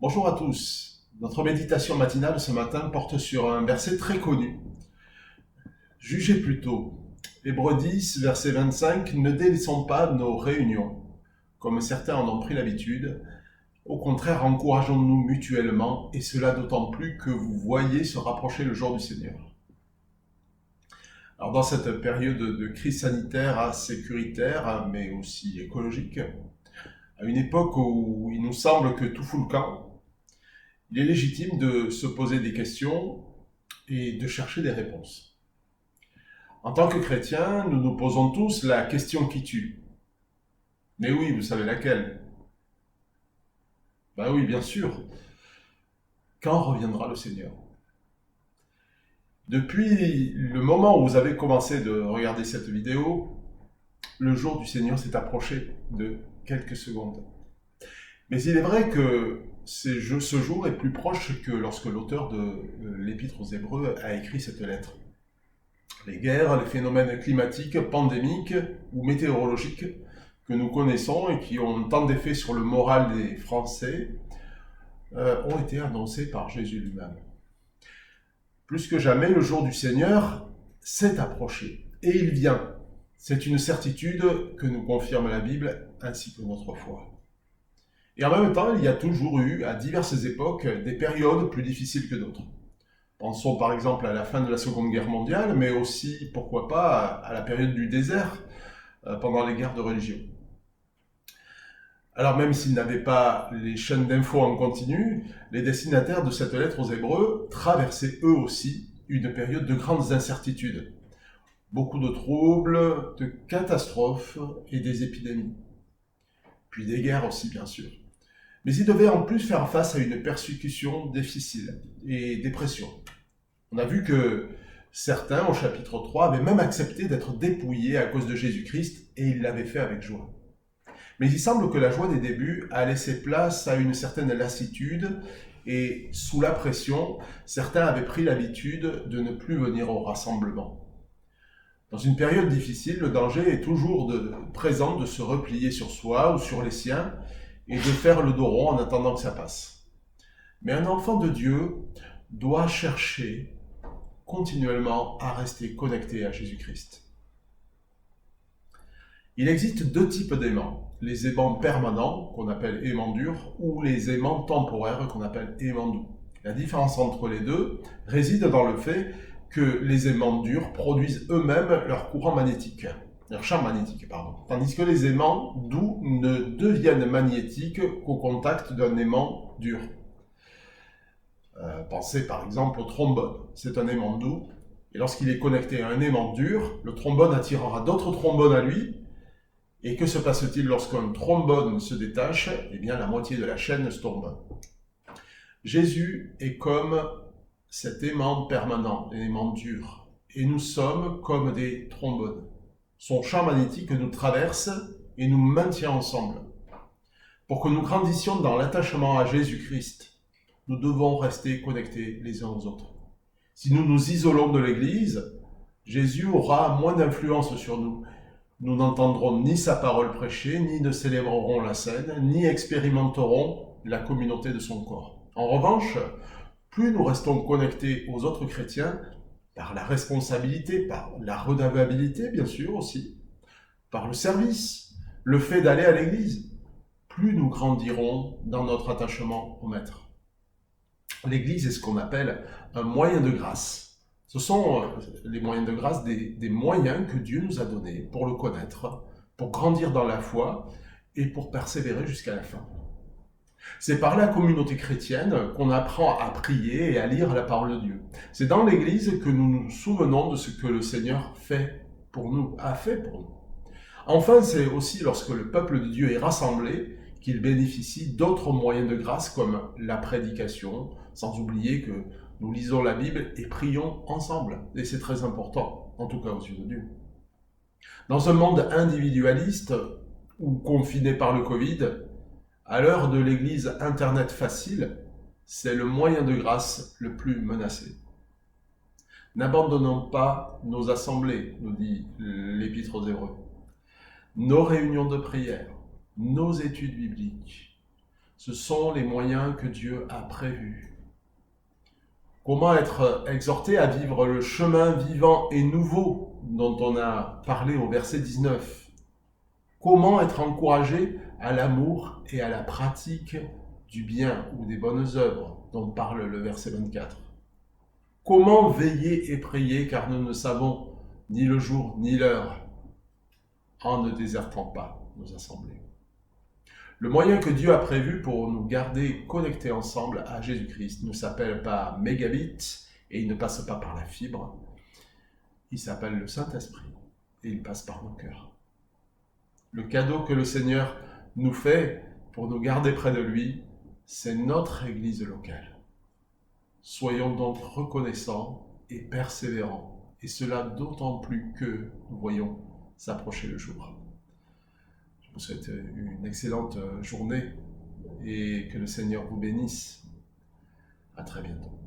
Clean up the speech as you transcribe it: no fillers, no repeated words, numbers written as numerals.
Bonjour à tous. Notre méditation matinale ce matin porte sur un verset très connu. Jugez plutôt. Hébreux 10, verset 25, ne délaissons pas nos réunions, comme certains en ont pris l'habitude. Au contraire, encourageons-nous mutuellement, et cela d'autant plus que vous voyez se rapprocher le jour du Seigneur. Alors dans cette période de crise sanitaire sécuritaire, mais aussi écologique, à une époque où il nous semble que tout fout le camp, il est légitime de se poser des questions et de chercher des réponses. En tant que chrétiens, nous nous posons tous la question qui tue. Mais oui, vous savez laquelle? Ben oui, bien sûr. Quand reviendra le Seigneur? Depuis le moment où vous avez commencé de regarder cette vidéo, le jour du Seigneur s'est approché de quelques secondes. Mais il est vrai que ce jour est plus proche que lorsque l'auteur de l'Épître aux Hébreux a écrit cette lettre. Les guerres, les phénomènes climatiques, pandémiques ou météorologiques que nous connaissons et qui ont tant d'effets sur le moral des Français ont été annoncés par Jésus lui-même. Plus que jamais, le jour du Seigneur s'est approché et il vient. C'est une certitude que nous confirme la Bible ainsi que notre foi. Et en même temps, il y a toujours eu, à diverses époques, des périodes plus difficiles que d'autres. Pensons par exemple à la fin de la Seconde Guerre mondiale, mais aussi, pourquoi pas, à la période du désert, pendant les guerres de religion. Alors même s'ils n'avaient pas les chaînes d'infos en continu, les destinataires de cette lettre aux Hébreux traversaient eux aussi une période de grandes incertitudes. Beaucoup de troubles, de catastrophes et des épidémies. Puis des guerres aussi, bien sûr. Mais ils devaient en plus faire face à une persécution difficile et des pressions. On a vu que certains, au chapitre 3, avaient même accepté d'être dépouillés à cause de Jésus-Christ, et ils l'avaient fait avec joie. Mais il semble que la joie des débuts a laissé place à une certaine lassitude, et sous la pression, certains avaient pris l'habitude de ne plus venir au rassemblement. Dans une période difficile, le danger est toujours présent de se replier sur soi ou sur les siens, et de faire le dos rond en attendant que ça passe. Mais un enfant de Dieu doit chercher continuellement à rester connecté à Jésus-Christ. Il existe deux types d'aimants, les aimants permanents, qu'on appelle aimants durs, ou les aimants temporaires, qu'on appelle aimants doux. La différence entre les deux réside dans le fait que les aimants durs produisent eux-mêmes leur courant magnétique, leur champ magnétique, tandis que les aimants doux ne deviennent magnétiques qu'au contact d'un aimant dur. Pensez par exemple au trombone, c'est un aimant doux, et lorsqu'il est connecté à un aimant dur, le trombone attirera d'autres trombones à lui. Et que se passe-t-il lorsqu'un trombone se détache? Eh bien, la moitié de la chaîne se tombe. Jésus est comme cet aimant permanent, l'aimant dur. Et nous sommes comme des trombones. Son champ magnétique nous traverse et nous maintient ensemble. Pour que nous grandissions dans l'attachement à Jésus-Christ, nous devons rester connectés les uns aux autres. Si nous nous isolons de l'Église, Jésus aura moins d'influence sur nous. Nous n'entendrons ni sa parole prêchée, ni ne célébrerons la scène, ni expérimenterons la communauté de son corps. En revanche, plus nous restons connectés aux autres chrétiens, par la responsabilité, par la redevabilité bien sûr aussi, par le service, le fait d'aller à l'église, plus nous grandirons dans notre attachement au Maître. L'église est ce qu'on appelle un moyen de grâce. Ce sont les moyens de grâce, des moyens que Dieu nous a donnés pour le connaître, pour grandir dans la foi et pour persévérer jusqu'à la fin. C'est par la communauté chrétienne qu'on apprend à prier et à lire la parole de Dieu. C'est dans l'Église que nous nous souvenons de ce que le Seigneur fait pour nous, a fait pour nous. Enfin, c'est aussi lorsque le peuple de Dieu est rassemblé qu'il bénéficie d'autres moyens de grâce comme la prédication, sans oublier que nous lisons la Bible et prions ensemble. Et c'est très important, en tout cas aux yeux de Dieu. Dans un monde individualiste ou confiné par le Covid, à l'heure de l'église Internet facile, c'est le moyen de grâce le plus menacé. N'abandonnons pas nos assemblées, nous dit l'Épître aux Hébreux, nos réunions de prière, nos études bibliques, Ce sont les moyens que Dieu a prévus. Comment être exhorté à vivre le chemin vivant et nouveau dont on a parlé au verset 19? Comment être encouragé à l'amour et à la pratique du bien ou des bonnes œuvres dont parle le verset 24? Comment veiller et prier car nous ne savons ni le jour ni l'heure en ne désertant pas nos assemblées? Le moyen que Dieu a prévu pour nous garder connectés ensemble à Jésus-Christ ne s'appelle pas mégabit et il ne passe pas par la fibre. Il s'appelle le Saint-Esprit et il passe par nos cœurs. Le cadeau que le Seigneur nous fait pour nous garder près de lui, c'est notre Église locale. Soyons donc reconnaissants et persévérants, et cela d'autant plus que nous voyons s'approcher le jour. Je vous souhaite une excellente journée et que le Seigneur vous bénisse. À très bientôt.